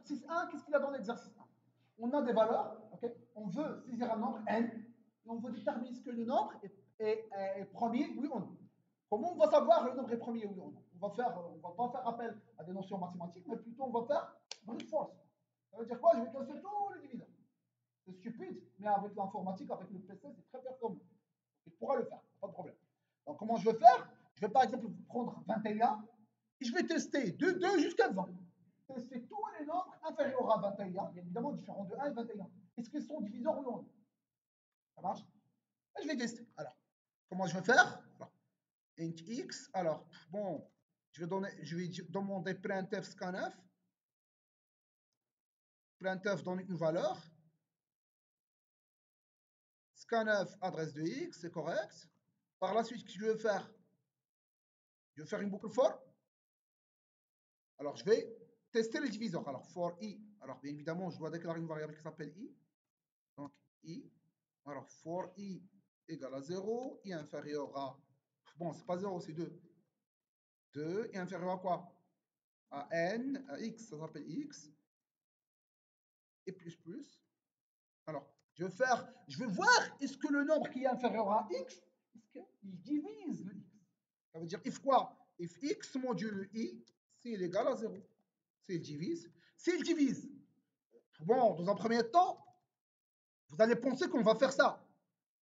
Exercice 1, qu'est-ce qu'il y a dans l'exercice 1? On a des valeurs, ok? On veut saisir un nombre n, et on veut déterminer ce que le nombre est premier, oui ou non. Comment on va savoir le nombre est premier, oui ou non? On va pas faire appel à des notions mathématiques, mais plutôt on va faire brute force. Ça veut dire quoi? Je vais casser tous les diviseurs. C'est stupide, mais avec l'informatique, avec le PC, c'est très performant. Il pourra le faire, pas de problème. Donc, comment je vais faire? Je vais par exemple prendre 21 et je vais tester de 2 jusqu'à 20. Tester tous les nombres inférieurs à 21, bien évidemment différents de 1 et 21. Est-ce qu'ils sont diviseurs ou non? Ça marche? Et je vais tester. Alors, comment je vais faire? Alors, int x. Alors, bon, je vais demander printf scanf. Printf donne une valeur. Scanf adresse de x, c'est correct. Par la suite, ce que je vais faire? Je vais faire une boucle for. Alors, je vais tester les diviseurs. Alors, for i. Alors, bien évidemment, je dois déclarer une variable qui s'appelle i. Donc, i. Alors, for i égale à 0, i inférieur à... Bon, c'est pas 0, c'est 2. 2, i inférieur à quoi? À n, à x, ça s'appelle x. Et plus, plus. Alors, je vais voir, est-ce que le nombre qui est inférieur à x, est-ce qu'il divise le x? Ça veut dire, if quoi? If x modulo i, c'est égal à 0. S'il divise. S'il divise, bon, dans un premier temps, vous allez penser qu'on va faire ça.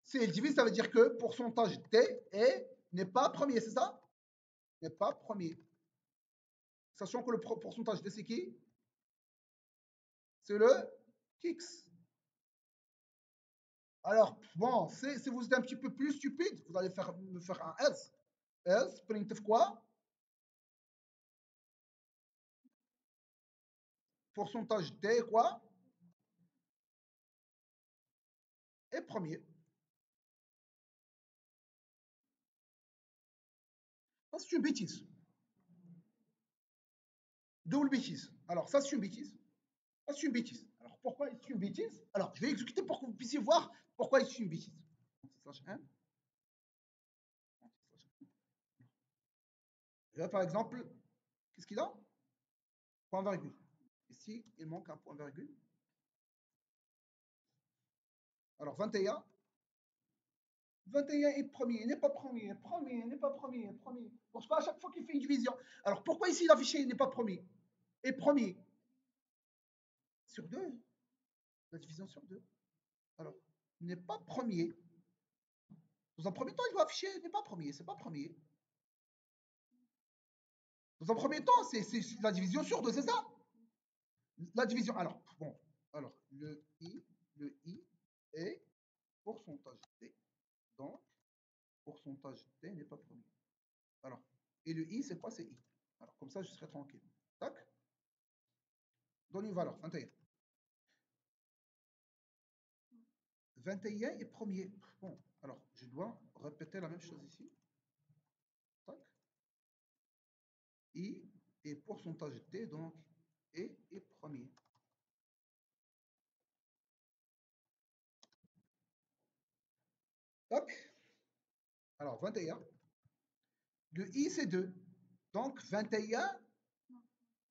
S'il divise, ça veut dire que pourcentage t n'est pas premier, c'est ça? N'est pas premier. Sachant que le pourcentage t, c'est qui? C'est le x. Alors, bon, si vous êtes un petit peu plus stupide, vous allez me faire un else. Else, printf quoi? Pourcentage t quoi? Est premier. Ça, c'est une bêtise. Double bêtise. Alors, ça, c'est une bêtise. Ça, c'est une bêtise. Alors, pourquoi est-ce une bêtise? Alors, je vais exécuter pour que vous puissiez voir pourquoi est-ce une bêtise. Slash 1. Là, par exemple, qu'est-ce qu'il a? Point virgule. Ici, il manque un point virgule. Alors, 21. 21 est premier, n'est pas premier, premier, n'est pas premier, premier. Parce qu'à chaque fois qu'il fait une division. Alors, pourquoi ici l'affiché n'est pas premier? Et premier sur 2. La division sur 2. Alors, n'est pas premier. Dans un premier temps, il doit afficher n'est pas premier, c'est pas premier. Dans un premier temps, c'est la division sur 2, c'est ça? La division. Alors, bon. Alors, le I est pourcentage T. Donc, pourcentage T n'est pas premier. Alors, et le I, c'est quoi? C'est I. Alors, comme ça, je serai tranquille. Tac. Donne une valeur, 21. 21 est premier. Bon, alors, je dois répéter la même chose ici. Tac. I est pourcentage T, donc E est premier. Tac. Alors, 21. Le I, c'est 2. Donc, 21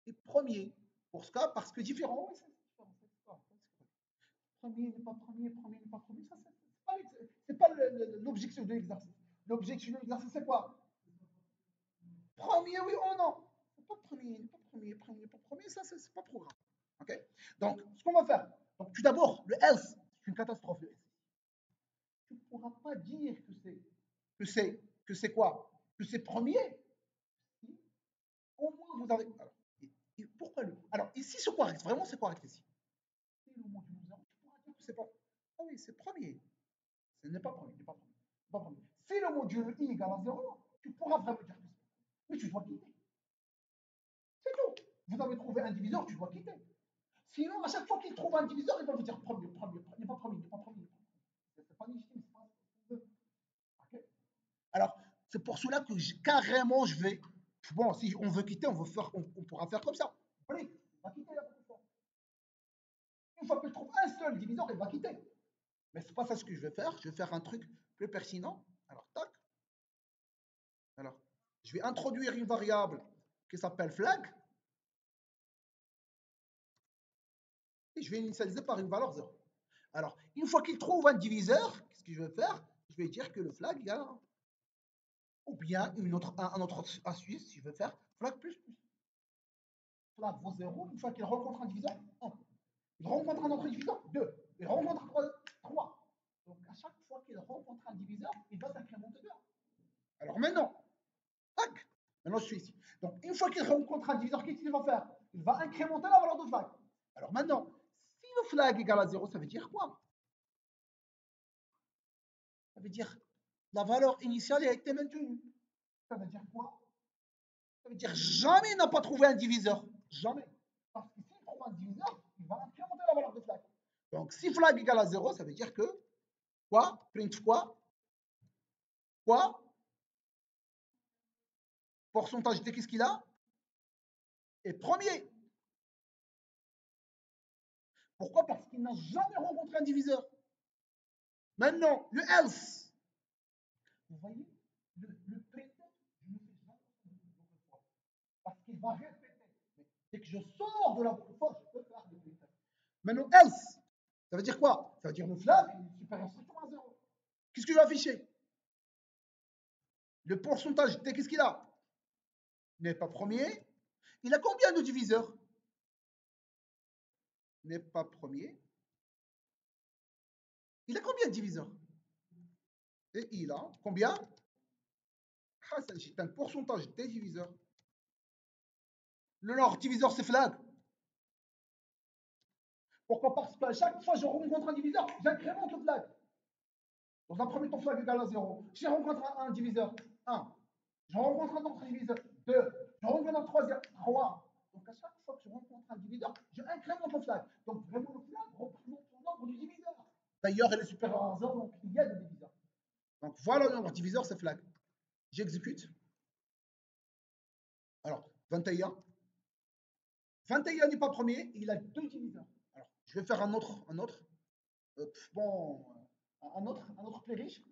est premier. Pour ce cas, parce que différent. Oui, c'est différent. Premier n'est pas premier, premier n'est pas premier. Ça, c'est pas l'objectif de l'exercice. L'objectif de l'exercice, c'est quoi? Premier, oui ou non? Pas premier, pas premier, premier, pas premier. Ça, c'est pas programme. OK? Donc, ce qu'on va faire. Donc, tout d'abord, le else, c'est une catastrophe. Le else. Tu ne pourras pas dire que c'est quoi? Que c'est premier. Au moins, vous avez. Alors, pourquoi le. Alors, ici, c'est correct. Vraiment, c'est correct ici. C'est le mot du nous tu pourras dire que c'est pas. Ah oui, c'est premier. Ce n'est pas premier, n'est pas premier. Pas premier. Si le module i égale à 0, tu pourras vraiment dire que c'est. Mais tu dois quitter. C'est tout. Vous avez trouvé un diviseur, tu dois quitter. Sinon, à chaque fois qu'il trouve un diviseur, il va vous dire premier, premier, n'est pas premier, n'est pas premier. C'est pas légitime, c'est pas ce qu'on veut. Okay. Alors, c'est pour cela que carrément, je vais. Bon, si on veut quitter, on pourra faire comme ça. Allez, on va quitter la fois. Une fois qu'il trouve un seul diviseur, il va quitter. Mais c'est pas ça ce que je vais faire. Je vais faire un truc plus pertinent. Alors, tac. Alors, je vais introduire une variable qui s'appelle flag. Et je vais initialiser par une valeur 0. Alors, une fois qu'il trouve un diviseur, qu'est-ce que je vais faire? Je vais dire que le flag égale 1. Ou bien un autre astuce, si je veux faire flag plus plus. Flag vaut 0, une fois qu'il rencontre un diviseur, 1. Il rencontre un autre diviseur, 2. Il rencontre 3. Donc, à chaque fois qu'il rencontre un diviseur, il va s'incrémenter de 1. Alors maintenant, tac, maintenant je suis ici. Donc, une fois qu'il rencontre un diviseur, qu'est-ce qu'il va faire? Il va incrémenter la valeur de flag. Alors maintenant, si le flag égale à 0, ça veut dire quoi? Ça veut dire la valeur initiale a été maintenue. Ça veut dire quoi? Ça veut dire jamais il n'a pas trouvé un diviseur. Jamais. Parce que s'il trouve un diviseur, il va incrémenter la valeur de flag. Donc, si flag égale à 0, ça veut dire que quoi? Print quoi? Quoi? Pourcentage de qu'est-ce qu'il a? Et premier. Pourquoi? Parce qu'il n'a jamais rencontré un diviseur. Maintenant, le else. Vous voyez, le print, je ne fais jamais fois. Parce qu'il va répéter. Mais dès que je sors de la boucle for, je peux faire des print. Maintenant, else. Ça veut dire quoi? Ça veut dire le flag est supérieur strictement à 0. Qu'est-ce que je vais afficher? Le pourcentage de qu'est-ce qu'il a? N'est pas premier. Il a combien de diviseurs? N'est pas premier. Il a combien de diviseurs? Et il a combien? Ah, c'est un pourcentage des diviseurs. Le leur diviseur, c'est flag. Pourquoi? Parce qu'à chaque fois que je rencontre un diviseur, j'incrémente le flag. Dans un premier temps, flag égale à 0. Si je rencontre un diviseur, 1. Je rencontre un autre diviseur, 2. Je rencontre un troisième, 3. Donc à chaque fois que je rencontre un diviseur, je incrémente le flag. Donc vraiment, le flag représente le nombre de diviseurs. D'ailleurs, elle est supérieure à 0, donc il y a des diviseurs. Donc voilà le nombre de diviseurs, c'est flag. J'exécute. Alors, 21. 21 n'est pas premier, il a 2 diviseurs. Alors, je vais faire un autre. Bon, un autre plus riche.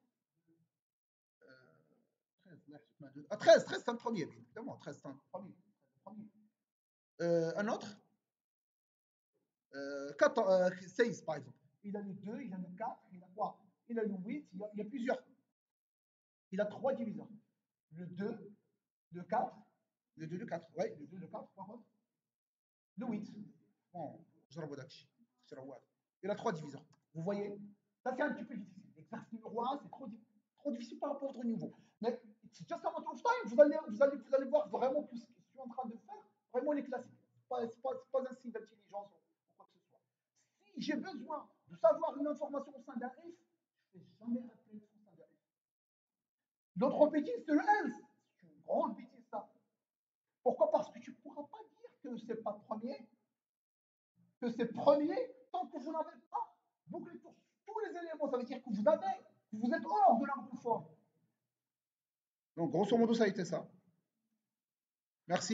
13, c'est un premier, évidemment. 13, c'est un premier. Un autre 16, par exemple. Il a le 2, il a le 4, il a quoi? Il a le 8, il y a plusieurs. Il a 3 diviseurs. Le 2, le 4, le 2, le 4, oui, le 2, le 4, par contre. Le 8. Bon, il a 3 diviseurs. Vous voyez? Ça, c'est un petit peu difficile. L'exercice numéro 1, c'est trop difficile par rapport à votre niveau. Mais c'est just a matter of time. Vous allez voir vraiment que ce que je suis en train de faire, vraiment les classiques. C'est pas un signe d'intelligence ou quoi que ce soit. Si j'ai besoin de savoir une information au sein d'un if, je ne fais jamais appeler au sein d'un if. L'autre bêtise, c'est le else. C'est une grande bêtise, ça. Pourquoi? Parce que tu ne pourras pas dire que c'est pas premier, que c'est premier, tant que vous n'avez pas bouclé tous les éléments. Ça veut dire que vous êtes hors de la boucle for. Donc, grosso modo, ça a été ça. Merci.